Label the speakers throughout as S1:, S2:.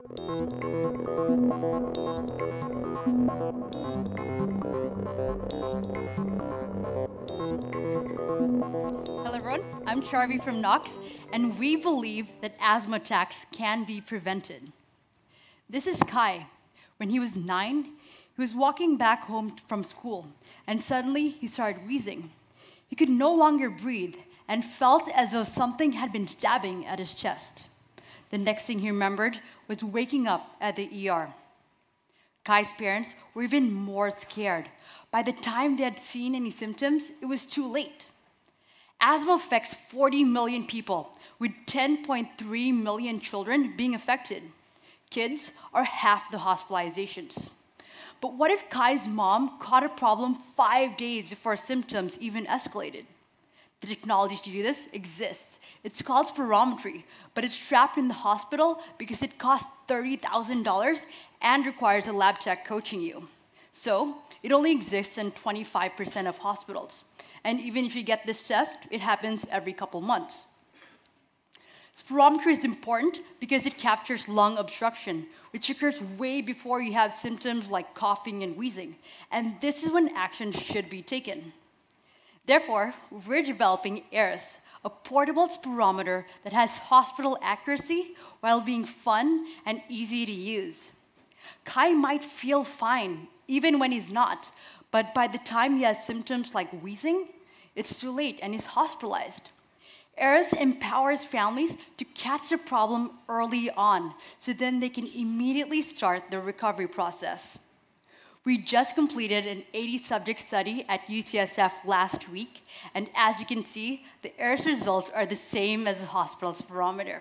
S1: Hello everyone, I'm Charvi from Knox, and we believe that asthma attacks can be prevented. This is Kai. When he was 9, he was walking back home from school, and suddenly he started wheezing. He could no longer breathe and felt as though something had been stabbing at his chest. The next thing he remembered was waking up at the ER. Kai's parents were even more scared. By the time they had seen any symptoms, it was too late. Asthma affects 40 million people, with 10.3 million children being affected. Kids are half the hospitalizations. But what if Kai's mom caught a problem 5 days before symptoms even escalated? The technology to do this exists. It's called spirometry, but it's trapped in the hospital because it costs $30,000 and requires a lab tech coaching you. So it only exists in 25% of hospitals. And even if you get this test, it happens every couple months. Spirometry is important because it captures lung obstruction, which occurs way before you have symptoms like coughing and wheezing. And this is when action should be taken. Therefore, we're developing Eris, a portable spirometer that has hospital accuracy while being fun and easy to use. Kai might feel fine, even when he's not, but by the time he has symptoms like wheezing, it's too late and he's hospitalized. Eris empowers families to catch the problem early on, so then they can immediately start the recovery process. We just completed an 80-subject study at UCSF last week, and as you can see, the Eris results are the same as the hospital spirometer.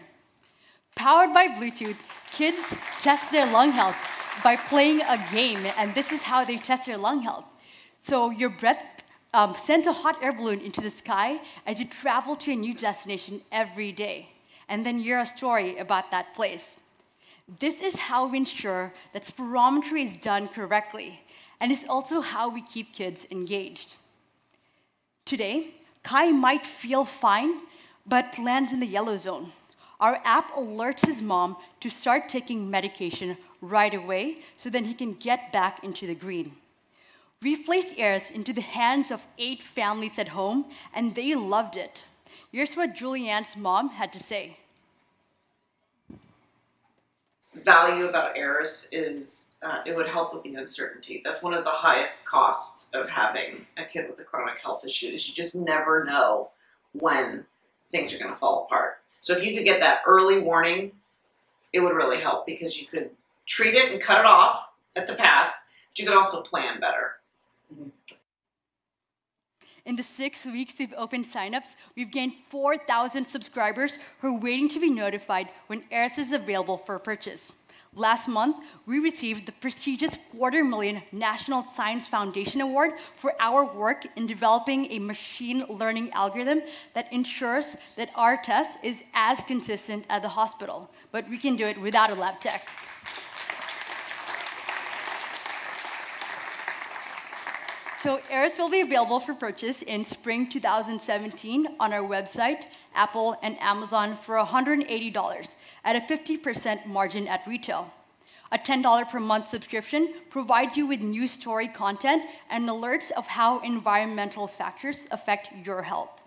S1: Powered by Bluetooth, kids test their lung health by playing a game, and this is how they test their lung health. So your breath sends a hot air balloon into the sky as you travel to a new destination every day, and then you hear a story about that place. This is how we ensure that spirometry is done correctly, and it's also how we keep kids engaged. Today, Kai might feel fine, but lands in the yellow zone. Our app alerts his mom to start taking medication right away, so then he can get back into the green. We've placed Eris into the hands of 8 families at home, and they loved it. Here's what Julianne's mom had to say.
S2: Value about Eris is it would help with the uncertainty. That's one of the highest costs of having a kid with a chronic health issue, is you just never know when things are going to fall apart. So if you could get that early warning, it would really help, because you could treat it and cut it off at the pass, but you could also plan better.
S1: In the 6 weeks we've opened signups, we've gained 4,000 subscribers who are waiting to be notified when Eris is available for purchase. Last month, we received the prestigious $250,000 National Science Foundation Award for our work in developing a machine learning algorithm that ensures that our test is as consistent at the hospital, but we can do it without a lab tech. So Eris will be available for purchase in spring 2017 on our website, Apple, and Amazon for $180 at a 50% margin at retail. A $10 per month subscription provides you with news story content and alerts of how environmental factors affect your health.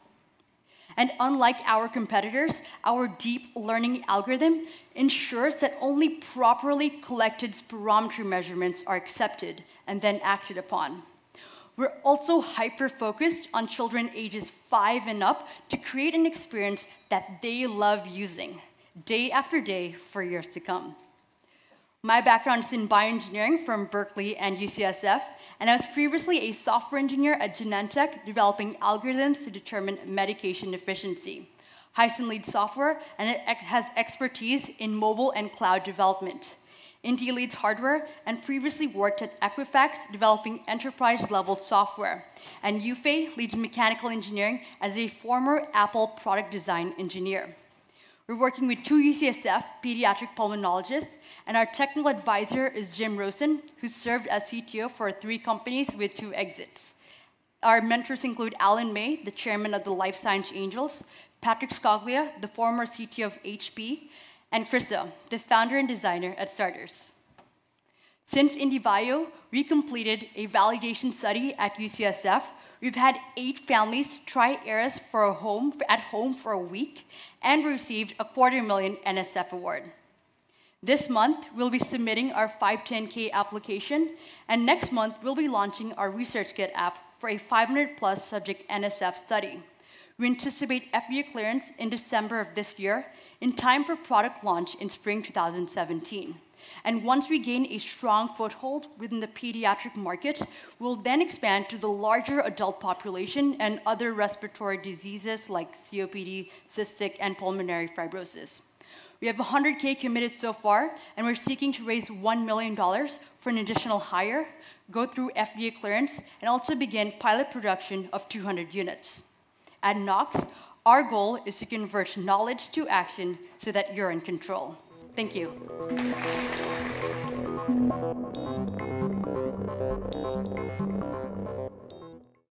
S1: And unlike our competitors, our deep learning algorithm ensures that only properly collected spirometry measurements are accepted and then acted upon. We're also hyper-focused on children ages 5 and up to create an experience that they love using, day after day for years to come. My background is in bioengineering from Berkeley and UCSF, and I was previously a software engineer at Genentech developing algorithms to determine medication efficiency. Hyson leads software, and it has expertise in mobile and cloud development. Indy leads hardware and previously worked at Equifax developing enterprise-level software. And Yufei leads mechanical engineering as a former Apple product design engineer. We're working with 2 UCSF pediatric pulmonologists, and our technical advisor is Jim Rosen, who served as CTO for 3 companies with 2 exits. Our mentors include Alan May, the chairman of the Life Science Angels, Patrick Scoglia, the former CTO of HP, and Krista, the founder and designer at Starters. Since IndieBio, we completed a validation study at UCSF. We've had 8 families try Eris at home for a week and received a $250,000 NSF award. This month, we'll be submitting our 510(k) application, and next month, we'll be launching our ResearchKit app for a 500+ subject NSF study. We anticipate FDA clearance in December of this year, in time for product launch in spring 2017. And once we gain a strong foothold within the pediatric market, we'll then expand to the larger adult population and other respiratory diseases like COPD, cystic, and pulmonary fibrosis. We have $100K committed so far, and we're seeking to raise $1 million for an additional hire, go through FDA clearance, and also begin pilot production of 200 units. At Knox, our goal is to convert knowledge to action so that you're in control. Thank you.